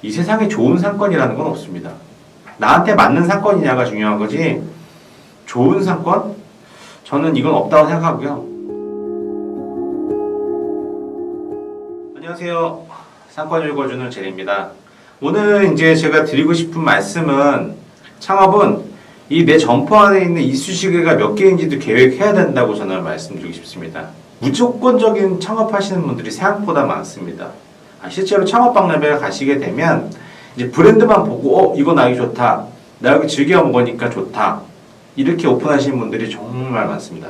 이 세상에 좋은 상권이라는 건 없습니다. 나한테 맞는 상권이냐가 중요한 거지, 좋은 상권? 저는 이건 없다고 생각하고요. 안녕하세요. 상권 읽어주는 제리입니다. 오늘 이제 제가 드리고 싶은 말씀은, 창업은 이 내 점포 안에 있는 이쑤시개가 몇 개인지도 계획해야 된다고 저는 말씀드리고 싶습니다. 무조건적인 창업하시는 분들이 생각보다 많습니다. 실제로 창업 박람회를 가시게 되면 이제 브랜드만 보고 이거 나기 좋다, 나 여기 즐겨 먹으니까 좋다, 이렇게 오픈하시는 분들이 정말 많습니다.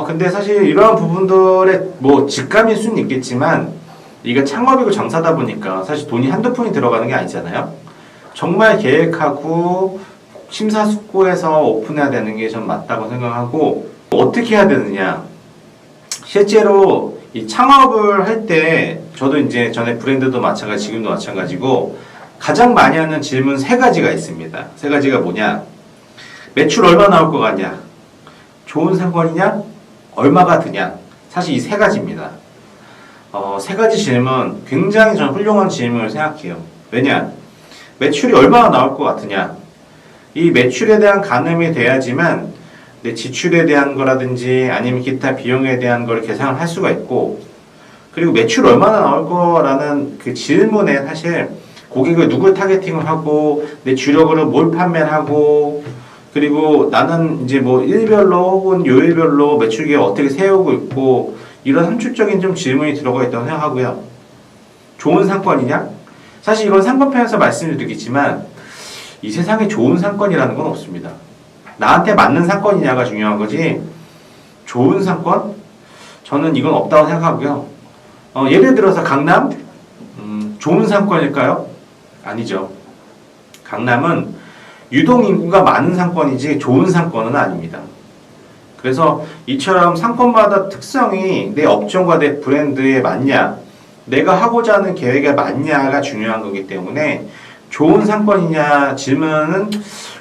근데 사실 이러한 부분들의 직감일 수는 있겠지만, 이게 창업이고 장사다 보니까 사실 돈이 한두 푼이 들어가는 게 아니잖아요. 정말 계획하고 심사숙고해서 오픈해야 되는 게 전 맞다고 생각하고, 어떻게 해야 되느냐. 실제로 이 창업을 할 때, 저도 이제 전에 브랜드도 마찬가지, 지금도 마찬가지고, 가장 많이 하는 질문 세 가지가 있습니다. 세 가지가 뭐냐? 매출 얼마 나올 것 같냐? 좋은 상권이냐? 얼마가 드냐? 사실 이 세 가지입니다. 세 가지 질문, 굉장히 저는 훌륭한 질문을 생각해요. 왜냐? 매출이 얼마나 나올 것 같으냐? 이 매출에 대한 가늠이 돼야지만 내 지출에 대한 거라든지 아니면 기타 비용에 대한 걸 계산을 할 수가 있고, 그리고 매출 얼마나 나올 거라는 그 질문에 사실 고객을 누굴 타겟팅을 하고, 내 주력으로 뭘 판매를 하고, 그리고 나는 이제 일별로 혹은 요일별로 매출 계획 어떻게 세우고 있고, 이런 함축적인 좀 질문이 들어가 있다고 생각하고요. 좋은 상권이냐? 사실 이건 상권편에서 말씀드리겠지만, 이 세상에 좋은 상권이라는 건 없습니다. 나한테 맞는 상권이냐가 중요한 거지, 좋은 상권? 저는 이건 없다고 생각하고요. 예를 들어서 강남? 좋은 상권일까요? 아니죠. 강남은 유동인구가 많은 상권이지 좋은 상권은 아닙니다. 그래서 이처럼 상권마다 특성이 내 업종과 내 브랜드에 맞냐, 내가 하고자 하는 계획에 맞냐가 중요한 거기 때문에, 좋은 상권이냐 질문은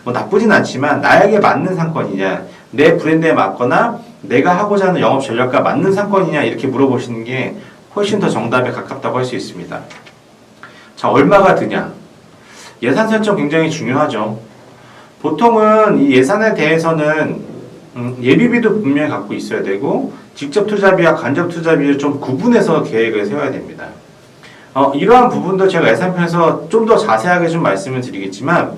나쁘진 않지만, 나에게 맞는 상권이냐, 내 브랜드에 맞거나 내가 하고자 하는 영업 전략과 맞는 상권이냐, 이렇게 물어보시는 게 훨씬 더 정답에 가깝다고 할 수 있습니다. 자, 얼마가 드냐? 예산 설정 굉장히 중요하죠. 보통은 이 예산에 대해서는 예비비도 분명히 갖고 있어야 되고, 직접 투자비와 간접 투자비를 좀 구분해서 계획을 세워야 됩니다. 이러한 부분도 제가 예산편에서 좀 더 자세하게 좀 말씀을 드리겠지만,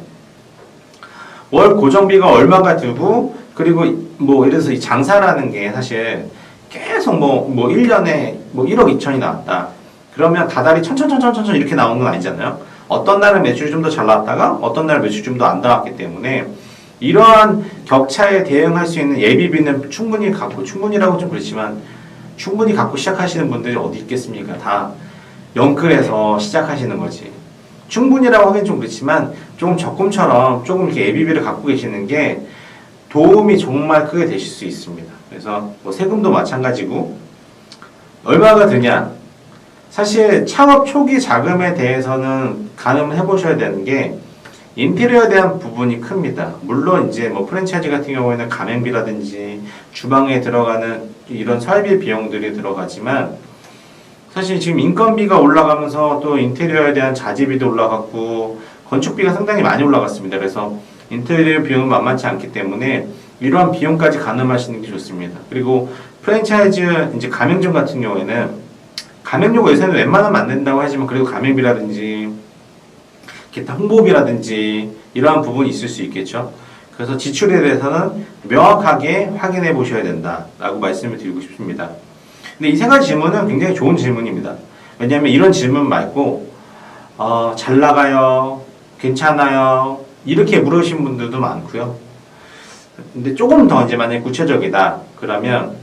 월 고정비가 얼마가 들고, 그리고 예를 들어서 이 장사라는 게 사실 계속 1년에 1억 2천이 나왔다. 그러면 다달이 천천천천천 이렇게 나오는 건 아니잖아요. 어떤 날은 매출이 좀 더 잘 나왔다가 어떤 날은 매출이 좀 더 안 나왔기 때문에, 이러한 격차에 대응할 수 있는 예비비는 충분히라고 좀 그렇지만 충분히 갖고 시작하시는 분들이 어디 있겠습니까? 다 영끌해서 시작하시는 거지. 충분히라고 하긴 좀 그렇지만 좀 적금처럼 조금 이렇게 예비비를 갖고 계시는 게 도움이 정말 크게 되실 수 있습니다. 그래서 세금도 마찬가지고, 얼마가 드냐? 사실 창업 초기 자금에 대해서는 가늠을 해보셔야 되는 게, 인테리어에 대한 부분이 큽니다. 물론 이제 프랜차이즈 같은 경우에는 가맹비라든지 주방에 들어가는 이런 설비 비용들이 들어가지만, 사실 지금 인건비가 올라가면서 또 인테리어에 대한 자재비도 올라갔고 건축비가 상당히 많이 올라갔습니다. 그래서 인테리어 비용은 만만치 않기 때문에 이러한 비용까지 가늠하시는 게 좋습니다. 그리고 프랜차이즈 이제 가맹점 같은 경우에는 가맹료가 요새는 웬만하면 안 된다고 하지만, 그래도 가맹비라든지 기타 홍보비라든지 이러한 부분이 있을 수 있겠죠. 그래서 지출에 대해서는 명확하게 확인해 보셔야 된다라고 말씀을 드리고 싶습니다. 근데 이 세 가지 질문은 굉장히 좋은 질문입니다. 왜냐하면 이런 질문 말고 잘 나가요, 괜찮아요, 이렇게 물으신 분들도 많고요. 근데 조금 더 이제 만약에 구체적이다 그러면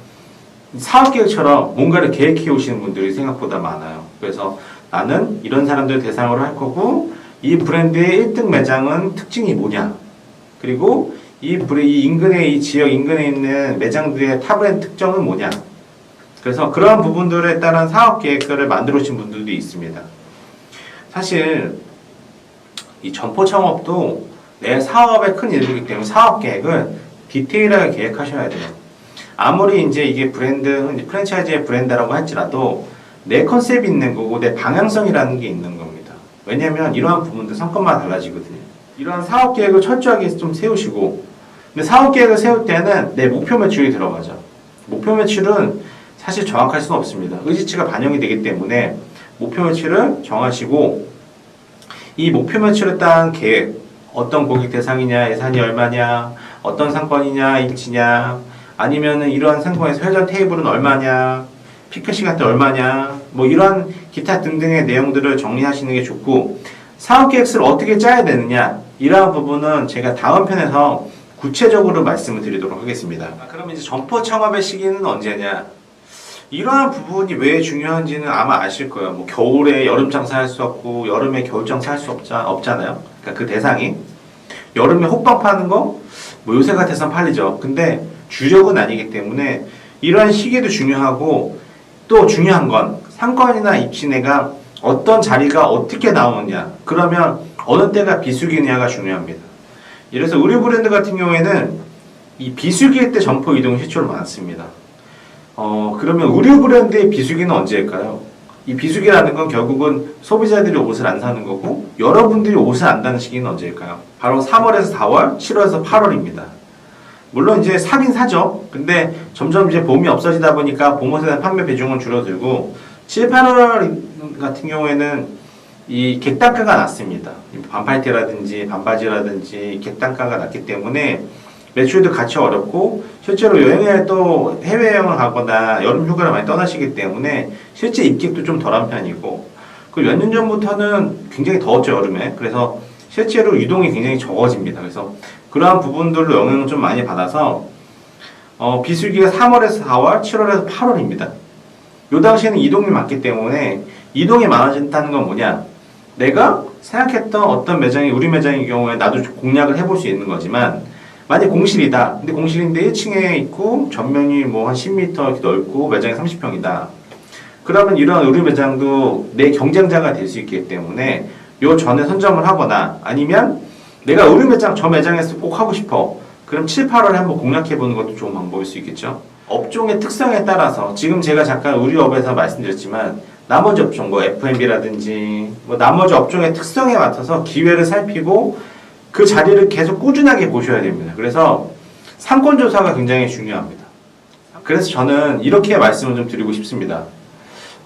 사업계획처럼 뭔가를 계획해 오시는 분들이 생각보다 많아요. 그래서 나는 이런 사람들 대상으로 할 거고, 이 브랜드의 1등 매장은 특징이 뭐냐, 그리고 이 인근에, 이 지역 인근에 있는 매장들의 타 브랜드 특징은 뭐냐. 그래서 그러한 부분들에 따른 사업 계획들을 만들어 오신 분들도 있습니다. 사실 이 점포 창업도 내 사업의 큰 일부이기 때문에 사업 계획을 디테일하게 계획하셔야 돼요. 아무리 이제 이게 프랜차이즈의 브랜드라고 할지라도 내 컨셉이 있는 거고 내 방향성이라는 게 있는 겁니다. 왜냐면 이러한 부분도 상권마다 달라지거든요. 이러한 사업 계획을 철저하게 좀 세우시고, 근데 사업 계획을 세울 때는 내 목표 매출이 들어가죠. 목표 매출은 사실 정확할 수는 없습니다. 의지치가 반영이 되기 때문에 목표 매출을 정하시고, 이 목표 매출에 따른 계획, 어떤 고객 대상이냐, 예산이 얼마냐, 어떤 상권이냐, 입지냐, 아니면은 이러한 상권에서 회전 테이블은 얼마냐, 피크 시간대 얼마냐, 뭐 이러한 기타 등등의 내용들을 정리하시는 게 좋고, 사업 계획서를 어떻게 짜야 되느냐, 이러한 부분은 제가 다음 편에서 구체적으로 말씀을 드리도록 하겠습니다. 그러면 이제 점포 창업의 시기는 언제냐? 이러한 부분이 왜 중요한지는 아마 아실 거예요. 뭐 겨울에 여름 장사할 수 없고 여름에 겨울 장사할 수 없잖아요. 그러니까 그 대상이 여름에 호빵 파는 거 뭐 요새 같아서는 팔리죠. 근데 주력은 아니기 때문에 이러한 시기도 중요하고, 또 중요한 건 상권이나 입지내가 어떤 자리가 어떻게 나오느냐, 그러면 어느 때가 비수기냐가 중요합니다. 이래서 의류 브랜드 같은 경우에는 이 비수기일 때 점포 이동이 실제로 많습니다. 그러면 의류 브랜드의 비수기는 언제일까요? 이 비수기라는 건 결국은 소비자들이 옷을 안 사는 거고, 여러분들이 옷을 안다는 시기는 언제일까요? 바로 3월에서 4월, 7월에서 8월입니다. 물론 이제 사긴 사죠. 근데 점점 이제 봄이 없어지다 보니까 봄옷에 대한 판매 비중은 줄어들고, 7, 8월 같은 경우에는 이 객단가가 낮습니다. 반팔티라든지 반바지라든지 객단가가 낮기 때문에 매출도 같이 어렵고, 실제로 여행을 또 해외여행을 가거나 여름 휴가를 많이 떠나시기 때문에 실제 입객도 좀 덜한 편이고, 그 몇 년 전부터는 굉장히 더웠죠, 여름에. 그래서 실제로 유동이 굉장히 적어집니다. 그래서 그러한 부분들로 영향을 좀 많이 받아서 비수기가 3월에서 4월, 7월에서 8월입니다. 요 당시에는 이동이 많기 때문에, 이동이 많아진다는 건 뭐냐? 내가 생각했던 어떤 매장이, 우리 매장의 경우에 나도 공략을 해볼 수 있는 거지만, 만약 공실이다. 근데 공실인데 1층에 있고 전면이 뭐 한 10m 이렇게 넓고 매장이 30평이다. 그러면 이러한 의류 매장도 내 경쟁자가 될 수 있기 때문에 요 전에 선점을 하거나, 아니면 내가 의류 매장, 저 매장에서 꼭 하고 싶어. 그럼 7, 8월에 한번 공략해 보는 것도 좋은 방법일 수 있겠죠. 업종의 특성에 따라서 지금 제가 잠깐 의류업에서 말씀드렸지만, 나머지 업종, 뭐 F&B라든지 뭐 나머지 업종의 특성에 맞춰서 기회를 살피고 그 자리를 계속 꾸준하게 보셔야 됩니다. 그래서 상권 조사가 굉장히 중요합니다. 그래서 저는 이렇게 말씀을 좀 드리고 싶습니다.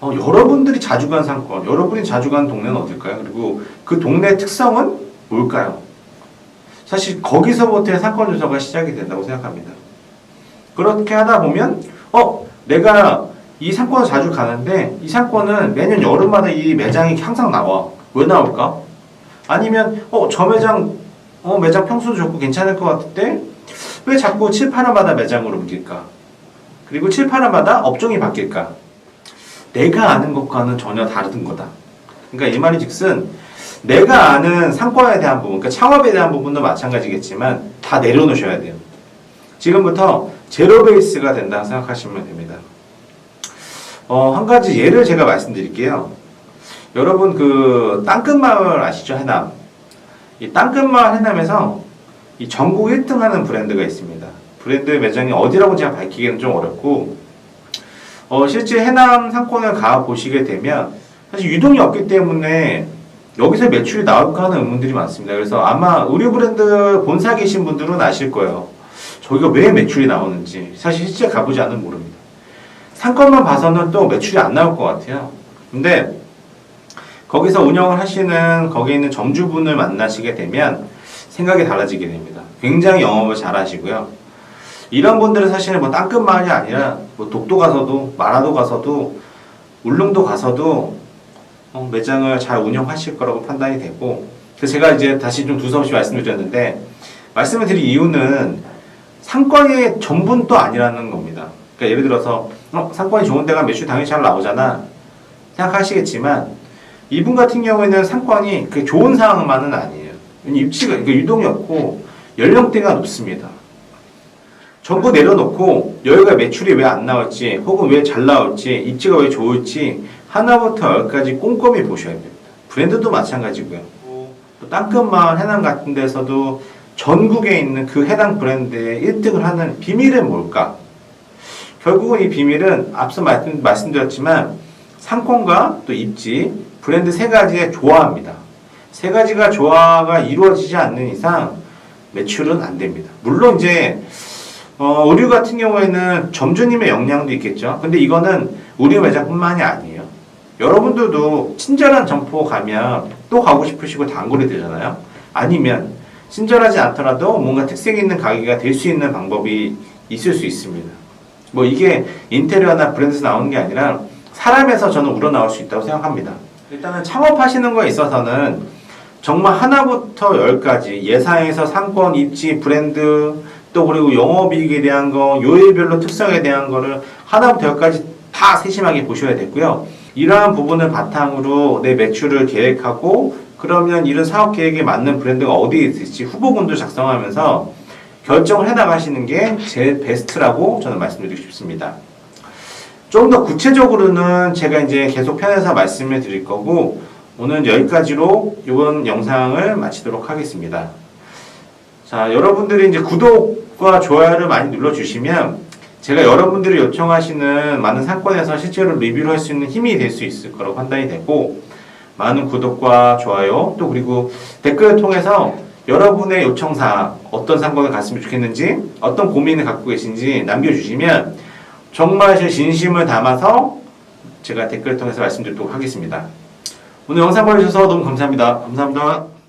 여러분들이 자주 간 상권, 여러분이 자주 간 동네는 어딜까요? 그리고 그 동네의 특성은 뭘까요? 사실 거기서부터 상권 조사가 시작이 된다고 생각합니다. 그렇게 하다 보면 내가 이 상권을 자주 가는데 이 상권은 매년 여름마다 이 매장이 항상 나와. 왜 나올까? 아니면 저 매장 매장 평수도 좋고 괜찮을 것 같은데 왜 자꾸 7, 8월마다 매장으로 옮길까? 그리고 7, 8월마다 업종이 바뀔까? 내가 아는 것과는 전혀 다른 거다. 그러니까 이 말이 즉슨 내가 아는 상권에 대한 부분, 그러니까 창업에 대한 부분도 마찬가지겠지만 다 내려놓으셔야 돼요. 지금부터 제로 베이스가 된다고 생각하시면 됩니다. 한 가지 예를 제가 말씀드릴게요. 여러분 그 땅끝마을 아시죠? 해남. 이 땅끝마을 해남에서 이 전국 1등 하는 브랜드가 있습니다. 브랜드 매장이 어디라고 제가 밝히기는 좀 어렵고, 실제 해남 상권을 가 보시게 되면 사실 유동이 없기 때문에 여기서 매출이 나올까 하는 의문들이 많습니다. 그래서 아마 의류 브랜드 본사 계신 분들은 아실 거예요. 저기가 왜 매출이 나오는지. 사실 실제 가보지 않으면 모릅니다. 상권만 봐서는 또 매출이 안 나올 것 같아요. 근데 거기서 운영을 하시는 거기에 있는 점주분을 만나시게 되면 생각이 달라지게 됩니다. 굉장히 영업을 잘 하시고요. 이런 분들은 사실은 뭐 땅끝마을이 아니라 뭐 독도 가서도, 마라도 가서도, 울릉도 가서도 매장을 잘 운영하실 거라고 판단이 되고, 그래서 제가 이제 다시 좀 두서없이 말씀을 드렸는데, 말씀을 드린 이유는 상권의 전부는 또 아니라는 겁니다. 그러니까 예를 들어서 상권이 좋은 데가 매출 당연히 잘 나오잖아 생각하시겠지만, 이분 같은 경우에는 상권이 그 좋은 상황만은 아니에요. 입지가, 그러니까 유동이 없고 연령대가 높습니다. 전부 내려놓고 여기가 매출이 왜 안 나올지, 혹은 왜 잘 나올지, 입지가 왜 좋을지 하나부터 열까지 꼼꼼히 보셔야 됩니다. 브랜드도 마찬가지고요. 또 땅끝마을 해남 같은 데서도 전국에 있는 그 해당 브랜드의 1등을 하는 비밀은 뭘까? 결국은 이 비밀은 앞서 말씀드렸지만 상권과 또 입지, 브랜드 세 가지의 조화입니다. 세 가지가 조화가 이루어지지 않는 이상 매출은 안 됩니다. 물론 이제 의류 같은 경우에는 점주님의 역량도 있겠죠. 근데 이거는 의류 매장뿐만이 아니에요. 여러분들도 친절한 점포 가면 또 가고 싶으시고 단골이 되잖아요. 아니면 친절하지 않더라도 뭔가 특색 있는 가게가 될 수 있는 방법이 있을 수 있습니다. 뭐 이게 인테리어나 브랜드에서 나오는 게 아니라 사람에서 저는 우러나올 수 있다고 생각합니다. 일단은 창업하시는 거에 있어서는 정말 하나부터 열까지 예상에서 상권, 입지, 브랜드, 또 그리고 영업이익에 대한 거, 요일별로 특성에 대한 거를 하나부터 열까지 다 세심하게 보셔야 되고요. 이러한 부분을 바탕으로 내 매출을 계획하고 그러면 이런 사업 계획에 맞는 브랜드가 어디에 있을지 후보군도 작성하면서 결정을 해 나가시는 게 제일 베스트라고 저는 말씀드리고 싶습니다. 좀 더 구체적으로는 제가 이제 계속 편해서 말씀을 드릴 거고 오늘 여기까지로 이번 영상을 마치도록 하겠습니다. 자, 여러분들이 이제 구독과 좋아요를 많이 눌러주시면 제가 여러분들이 요청하시는 많은 상권에서 실제로 리뷰를 할 수 있는 힘이 될 수 있을 거라고 판단이 되고 많은 구독과 좋아요 또 그리고 댓글을 통해서 여러분의 요청사항 어떤 상권을 갔으면 좋겠는지 어떤 고민을 갖고 계신지 남겨주시면 정말 제 진심을 담아서 제가 댓글을 통해서 말씀드리도록 하겠습니다. 오늘 영상 봐주셔서 너무 감사합니다. 감사합니다.